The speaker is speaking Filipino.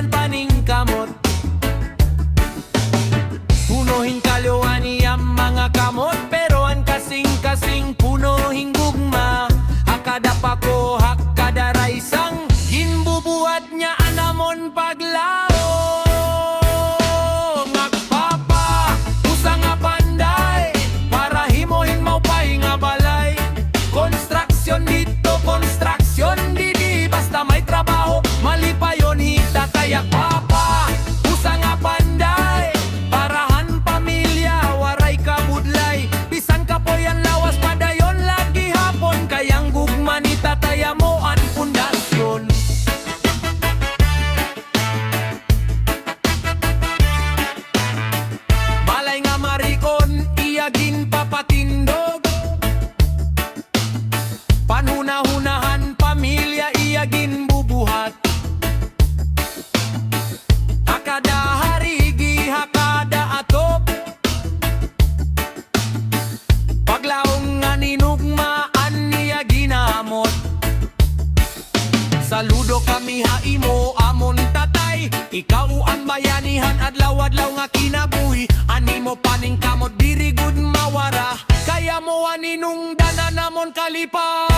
tanan paning kamot. Punohin kaluan niyang mga kamot, pero ang kasing-kasing punohin gugma. Hakada pa ko, hakada raisang ginbubuhat niya anamon paglao. Magpapa, usa nga panday, para himohin mau pay nga balay. Konstruksyon dito, konstruksyon didi, basta may trabaho, malipayon hita kaya papa. Usa nga panday, parahan pamilya, waray kabudlay. Bisan ka po yan lawas, padayon lagi hapon, kayang gugma ni tataya mo ang pundasyon. Balay nga marikon, iyagin papatindog. Panhuna-hunahan pamilya, iyagin bubuhat. Hakada harigi, hakada atop. Paglaong nga ninugmaan niya ginamot. Saludo kami haimo amon tatay, ikaw ang bayanihan adlaw-adlaw nga kinabuhi. Animo paning kamot diri gud mawara, kaya mo aninung dana namon kalipay.